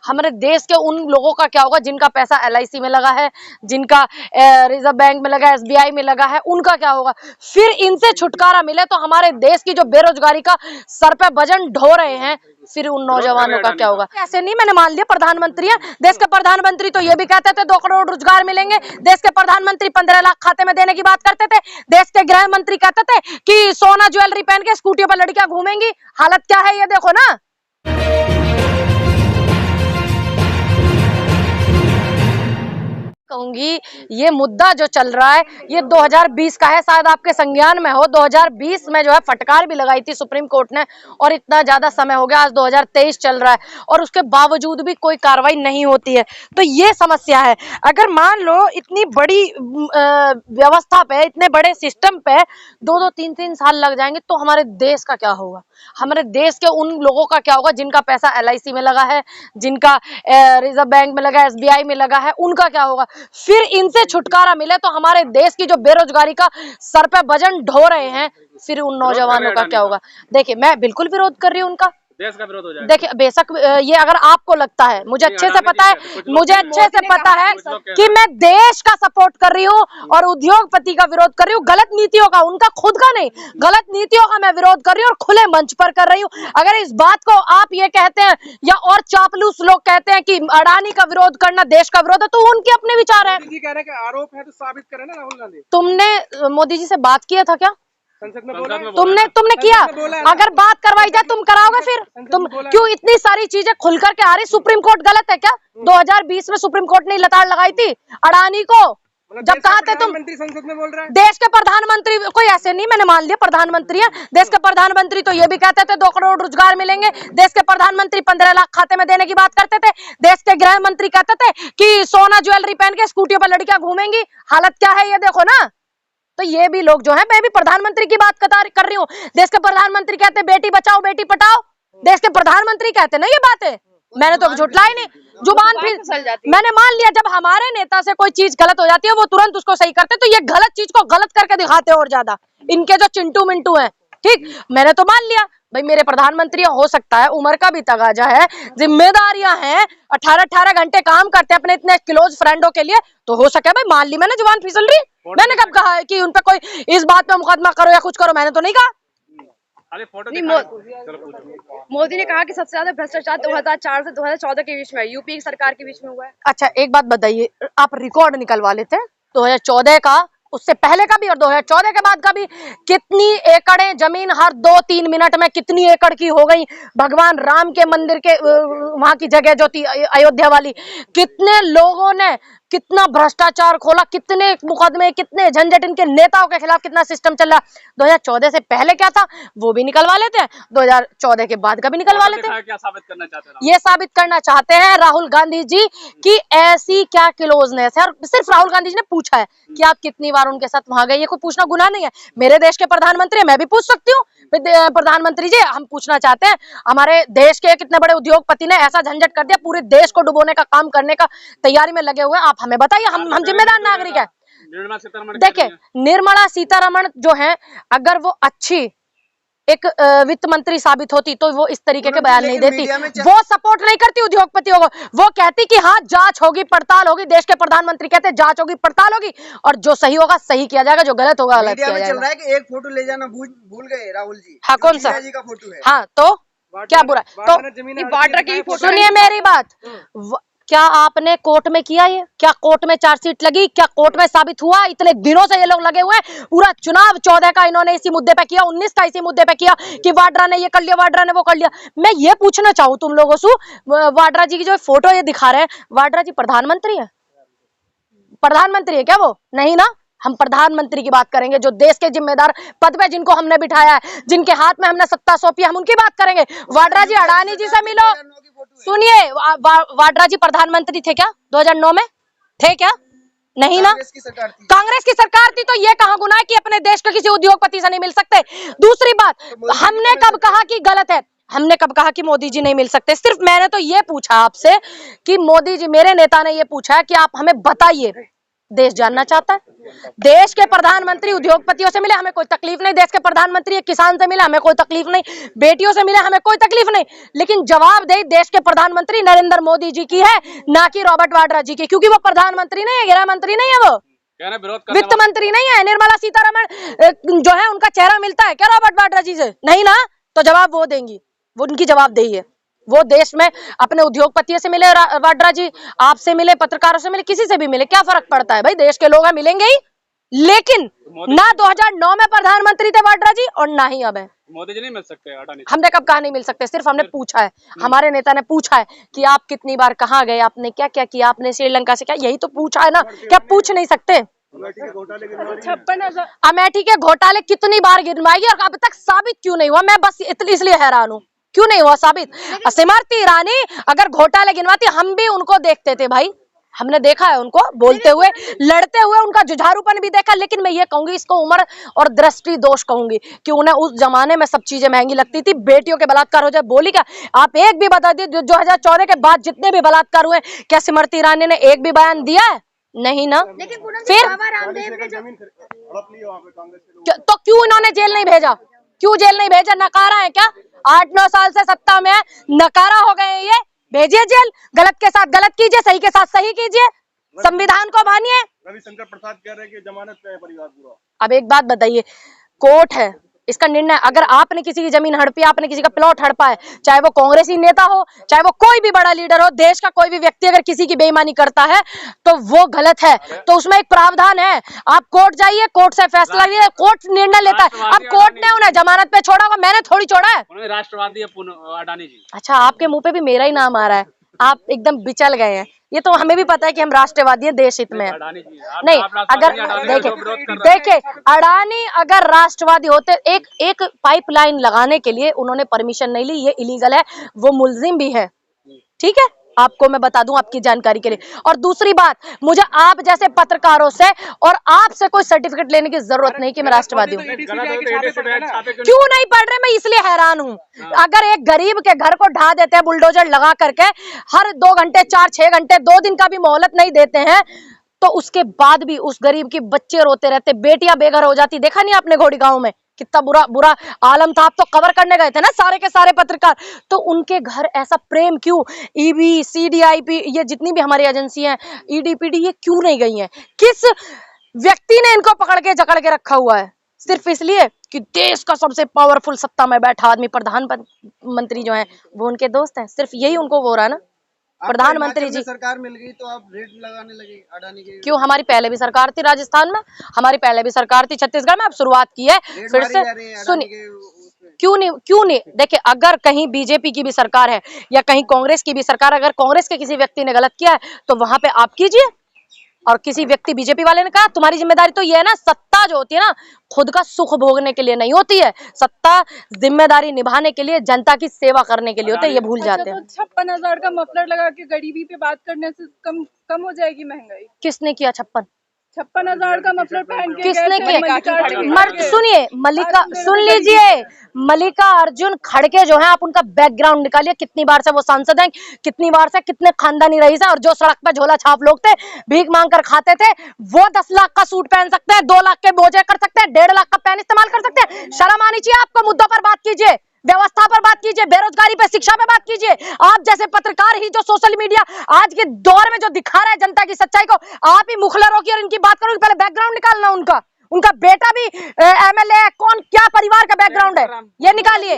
हमारे देश के उन लोगों का क्या होगा जिनका पैसा LIC में लगा है, जिनका रिजर्व बैंक में लगा है, SBI में लगा है, उनका क्या होगा? फिर इनसे छुटकारा मिले तो हमारे देश की जो बेरोजगारी का सर पे वजन ढो रहे हैं, फिर उन नौजवानों का क्या होगा? ऐसे नहीं, मैंने मान लिया प्रधानमंत्री है, देश के प्रधानमंत्री तो ये भी कहते थे 2 करोड़ रोजगार मिलेंगे, देश के प्रधानमंत्री 15 लाख खाते में देने की बात करते थे, देश के गृह मंत्री कहते थे कि सोना ज्वेलरी पहन के स्कूटियों पर लड़कियां घूमेंगी। हालत क्या है ये देखो ना। कहूंगी ये मुद्दा जो चल रहा है ये 2020 का है, शायद आपके संज्ञान में हो। 2020 में जो है फटकार भी लगाई थी सुप्रीम कोर्ट ने, और इतना ज्यादा समय हो गया, आज 2023 चल रहा है और उसके बावजूद भी कोई कार्रवाई नहीं होती है। तो ये समस्या है। अगर मान लो इतनी बड़ी व्यवस्था पे, इतने बड़े सिस्टम पे 2-2, 3-3 साल लग जाएंगे तो हमारे देश का क्या होगा? हमारे देश के उन लोगों का क्या होगा जिनका पैसा LIC में लगा है, जिनका रिजर्व बैंक में लगा है, SBI में लगा है, उनका क्या होगा? फिर इनसे छुटकारा मिले तो हमारे देश की जो बेरोजगारी का सर पे वजन ढो रहे हैं, फिर उन नौजवानों का क्या होगा? देखिए, मैं बिल्कुल विरोध कर रही हूँ उनका, देश का विरोध हो जाएगा। देखिए बेशक ये अगर आपको लगता है, मुझे अच्छे से पता है, कि मैं देश का सपोर्ट कर रही हूँ और उद्योगपति का विरोध कर रही हूँ, गलत नीतियों का, उनका खुद का नहीं, गलत नीतियों का मैं विरोध कर रही हूँ और खुले मंच पर कर रही हूँ। अगर इस बात को आप ये कहते हैं या और चापलूस लोग कहते हैं कि अडानी का विरोध करना देश का विरोध है, तो उनके अपने विचार है। मोदी जी कह रहे हैं कि आरोप है तो साबित करें ना राहुल गांधी। तुमने मोदी जी से बात किया था क्या? संसद में बोला है। तुमने किया? अगर बात करवाई जाए तुम कराओगे? फिर तुम क्यों इतनी सारी चीजें खुल करके आ रही? सुप्रीम कोर्ट गलत है क्या? 2020 में सुप्रीम कोर्ट ने लताड़ लगाई थी अडानी को, जब कहा थे तुम संसद में बोल रहे हैं देश के प्रधानमंत्री, कोई ऐसे नहीं, मैंने मान लिया प्रधानमंत्री है, देश के प्रधानमंत्री तो ये भी कहते थे 2 करोड़ रोजगार मिलेंगे, देश के प्रधानमंत्री 15 लाख खाते में देने की बात करते थे, देश के गृह मंत्री कहते थे कि सोना ज्वेलरी पहन के स्कूटियों पर लड़कियां घूमेंगी। हालत क्या है ये देखो ना। तो ये भी लोग जो है, मैं भी प्रधानमंत्री की बात कर रही हूँ, देश के प्रधानमंत्री कहते हैं बेटी बचाओ बेटी पढ़ाओ, देश के प्रधानमंत्री कहते हैं ना ये बातें, मैंने तो झुठलाई नहीं, जुबान फिर मैंने मान लिया। जब हमारे नेता से कोई चीज गलत हो जाती है वो तुरंत उसको सही करते, तो ये गलत चीज को गलत करके दिखाते और ज्यादा, इनके जो चिंटू मिंटू हैं। ठीक, मैंने तो मान लिया भाई मेरे प्रधानमंत्री, हो सकता है उम्र का भी तगाजा है, जिम्मेदारियां हैं, 18-18 घंटे काम करते हैं अपने इतने क्लोज फ्रेंडों के लिए, तो हो सके भाई मान ली, मैंने जुबान फिसल रही। मैंने कब कहा है कि उन पे कोई इस बात पे मुकदमा करो या कुछ करो? मैंने तो नहीं कहा। मोदी ने कहा कि सबसे ज्यादा भ्रष्टाचार 2004 से 2014 के बीच में, यूपी की सरकार के बीच में हुआ है। अच्छा एक बात बताइए, आप रिकॉर्ड निकलवा लेते हैं 2014 का, उससे पहले का भी और 2014 के बाद का भी, कितनी एकड़ जमीन हर 2-3 मिनट में कितनी एकड़ की हो गई भगवान राम के मंदिर के वहां की जगह जो थी अयोध्या वाली, कितने लोगों ने कितना भ्रष्टाचार खोला, कितने मुकदमे, कितने झंझट, इनके नेताओं के खिलाफ कितना सिस्टम चल रहा। 2014 से पहले क्या था वो भी निकलवा लेते हैं, 2014 के बाद का भी निकलवा लेते हैं। क्या साबित करना चाहते हैं? ये साबित करना चाहते हैं राहुल गांधी जी की ऐसी क्या क्लोजनेस है, और सिर्फ राहुल गांधी जी ने पूछा है कि आप कितनी बार उनके साथ वहां गए, ये कोई पूछना गुनाह नहीं है। मेरे देश के प्रधानमंत्री, मैं भी पूछ सकती हूँ प्रधानमंत्री जी, हम पूछना चाहते हैं हमारे देश के कितने बड़े उद्योगपति ने ऐसा झंझट कर दिया, पूरे देश को डुबोने का काम करने का तैयारी में लगे हुए हैं, आप हमें बताइए, हम जिम्मेदार नागरिक है। देखिए निर्मला सीतारमण जो है, अगर वो अच्छी एक वित्त मंत्री साबित होती तो वो इस तरीके के बयान नहीं देती, वो सपोर्ट नहीं करती उद्योगपतियों को, वो कहती कि हाँ जांच होगी पड़ताल होगी, देश के प्रधानमंत्री कहते हैं जांच होगी पड़ताल होगी और जो सही होगा सही किया जाएगा, जो गलत होगा गलत किया जाएगा। चल रहा है कि एक फोटो ले जाना भूल गए राहुल जी। हाँ कौन सा जी का फोटो है। हाँ तो क्या बुरा, तो वाड्रा की फोटो, सुनिए मेरी बात, क्या आपने कोर्ट में किया ये? क्या कोर्ट में चार्जशीट लगी? क्या कोर्ट में साबित हुआ? इतने दिनों से ये लोग लगे हुए हैं, पूरा चुनाव 14 का इन्होंने इसी मुद्दे पे किया, 19 का इसी मुद्दे पे किया कि वाड्रा ने ये कर लिया, वाड्रा ने वो कर लिया। मैं ये पूछना चाहूँ तुम लोगों से, वाड्रा जी की जो फोटो ये दिखा रहे हैं, वाड्रा जी प्रधानमंत्री है? प्रधानमंत्री है क्या वो? नहीं ना, हम प्रधानमंत्री की बात करेंगे, जो देश के जिम्मेदार पद पे जिनको हमने बिठाया है, जिनके हाथ में हमने सत्ता सौंपी, हम उनकी बात करेंगे। वाड्रा जी अडानी जी से मिलो। सुनिए, वाड्रा जी प्रधानमंत्री थे क्या 2009 में? थे क्या? नहीं ना, कांग्रेस की सरकार थी, तो ये कहां गुनाह है कि अपने देश के किसी उद्योगपति से नहीं मिल सकते। दूसरी बात, हमने कब कहा कि गलत है? हमने कब कहा कि मोदी जी नहीं मिल सकते? सिर्फ मैंने तो ये पूछा आपसे कि मोदी जी, मेरे नेता ने ये पूछा है कि आप हमें बताइए देश जानना चाहता है। देश के प्रधानमंत्री उद्योगपतियों से मिले, हमें कोई तकलीफ नहीं। देश के प्रधानमंत्री एक किसान से मिले, हमें कोई तकलीफ नहीं। बेटियों से मिले, हमें कोई तकलीफ नहीं। लेकिन जवाबदेही देश के प्रधानमंत्री नरेंद्र मोदी जी की है, ना कि रॉबर्ट वाड्रा जी की, क्योंकि वो प्रधानमंत्री नहीं है, गृह मंत्री नहीं है, वो वित्त मंत्री नहीं है। निर्मला सीतारमण जो है उनका चेहरा मिलता है क्या रॉबर्ट वाड्रा जी से? नहीं ना, तो जवाब वो देंगी, वो उनकी जवाबदेही है। वो देश में अपने उद्योगपतियों से मिले वाड्रा जी, आपसे मिले, पत्रकारों से मिले, किसी से भी मिले, क्या फर्क पड़ता है भाई, देश के लोग हैं, मिलेंगे ही। लेकिन ना 2009 में प्रधानमंत्री थे वाड्रा जी और ना ही अब है। मोदी जी नहीं मिल सकते अडानी? हमने कब कहा नहीं मिल सकते, सिर्फ हमने पूछा है, हमारे नेता ने पूछा है कि आप कितनी बार कहाँ गए, आपने क्या क्या किया, आपने श्रीलंका से क्या, यही तो पूछा है ना, क्या पूछ नहीं सकते? अमेठी के घोटाले कितनी बार गिनवाएगी और अब तक साबित क्यों नहीं हुआ? मैं बस इसलिए हैरान हूँ, क्यों नहीं हुआ साबित? स्मृति ईरानी अगर घोटाले गिनवाती, हम भी उनको देखते थे भाई, हमने देखा है उनको बोलते हुए, लड़ते हुए, उनका जुझारूपन भी देखा। लेकिन मैं ये कहूंगी, इसको उम्र और दृष्टि दोष कहूंगी कि उन्हें उस जमाने में सब चीजें महंगी लगती थी। बेटियों के बलात्कार हो जाए, बोली क्या? आप एक भी बता दीजिए 2014 के बाद जितने भी बलात्कार हुए, क्या स्मृति ईरानी ने एक भी बयान दिया है? नहीं ना। फिर तो क्यों इन्होंने जेल नहीं भेजा? क्यों जेल नहीं भेजा? नकारा है क्या? 8-9 साल से सत्ता में है, नकारा हो गए ये, भेजिए जेल। गलत के साथ गलत कीजिए, सही के साथ सही कीजिए, संविधान को मानिए। रविशंकर प्रसाद कह रहे हैं कि जमानत पे है परिवार पूरा। अब एक बात बताइए, कोर्ट है, इसका निर्णय, अगर आपने किसी की जमीन हड़पी, आपने किसी का प्लॉट हड़पा है, चाहे वो कांग्रेसी नेता हो, चाहे वो कोई भी बड़ा लीडर हो, देश का कोई भी व्यक्ति अगर किसी की बेईमानी करता है तो वो गलत है, तो उसमें एक प्रावधान है। आप कोर्ट जाइए, कोर्ट से फैसला लीजिए, कोर्ट निर्णय लेता है। अब कोर्ट ने उन्हें जमानत पे छोड़ा होगा, मैंने थोड़ी छोड़ा है। राष्ट्रवादी अडानी जी। अच्छा, आपके मुंह पे भी मेरा ही नाम आ रहा है, आप एकदम बिचल गए हैं। ये तो हमें भी पता है कि हम राष्ट्रवादी हैं, देश हित में है। नहीं, अगर देखिए अडानी अगर राष्ट्रवादी होते, एक पाइपलाइन लगाने के लिए उन्होंने परमिशन नहीं ली, ये इलीगल है, वो मुल्जिम भी है, ठीक है, आपको मैं बता दूं आपकी जानकारी के लिए। और दूसरी बात, मुझे आप जैसे पत्रकारों से और आपसे कोई सर्टिफिकेट लेने की जरूरत नहीं कि मैं राष्ट्रवादी हूँ। क्यों नहीं पढ़ रहे? मैं इसलिए हैरान हूँ। अगर एक गरीब के घर को ढा देते हैं बुलडोजर लगा करके, हर 2 घंटे 4-6 घंटे 2 दिन का भी मोहलत नहीं देते हैं, तो उसके बाद भी उस गरीब के बच्चे रोते रहते, बेटियां बेघर हो जाती। देखा नहीं आपने घोड़ी गांव में कितना बुरा आलम था? आप तो कवर करने गए थे ना सारे के सारे पत्रकार, तो उनके घर ऐसा प्रेम क्यों? ईबी, सीडीआईपी, ये जितनी भी हमारी एजेंसी हैं, ईडीपीडी, ये क्यों नहीं गई हैं? किस व्यक्ति ने इनको पकड़ के जकड़ के रखा हुआ है? सिर्फ इसलिए कि देश का सबसे पावरफुल सत्ता में बैठा आदमी प्रधानमंत्री जो है वो उनके दोस्त हैं। सिर्फ यही उनको वो हो रहा है ना, प्रधानमंत्री जी। सरकार मिल गई तो आप रेट लगाने लगे अडानी के? क्यों, हमारी पहले भी सरकार थी राजस्थान में, हमारी पहले भी सरकार थी छत्तीसगढ़ में, अब शुरुआत की है फिर से। सुनिए, क्यों नहीं? देखिए, अगर कहीं बीजेपी की भी सरकार है या कहीं कांग्रेस की भी सरकार, अगर कांग्रेस के किसी व्यक्ति ने गलत किया है तो वहां पे आप कीजिए, और किसी व्यक्ति बीजेपी वाले ने कहा, तुम्हारी जिम्मेदारी तो ये है ना, सत्ता जो होती है ना, खुद का सुख भोगने के लिए नहीं होती है, सत्ता जिम्मेदारी निभाने के लिए, जनता की सेवा करने के लिए होती है, ये भूल जाते हैं। 56,000 का मफलर लगा के गरीबी पे बात करने से कम हो जाएगी महंगाई? किसने किया? 56,000 का मफलर पहन के किसने किया? सुनिए, मल्लिका, सुन लीजिए, मल्लिका अर्जुन खड़गे जो हैं, आप उनका बैकग्राउंड निकालिए, कितनी बार से वो सांसद हैं, कितनी बार से, कितने खानदानी रईस हैं, और जो सड़क पे झोला छाप लोग थे, भीख मांग कर खाते थे, वो 10 लाख का सूट पहन सकते हैं, 2 लाख के बोझे कर सकते हैं, 1.5 लाख का पेन इस्तेमाल कर सकते हैं। शर्म आनी चाहिए आपको। मुद्दों पर बात कीजिए, व्यवस्था पर बात कीजिए, बेरोजगारी पे, शिक्षा पे बात कीजिए। आप जैसे पत्रकार ही जो सोशल मीडिया आज के दौर में जो दिखा रहा है जनता की सच्चाई को, आप ही मुखलरों की और इनकी बात करोगे। पहले बैकग्राउंड निकालना उनका बेटा भी एमएलए है, कौन क्या परिवार का बैकग्राउंड है ये निकालिए।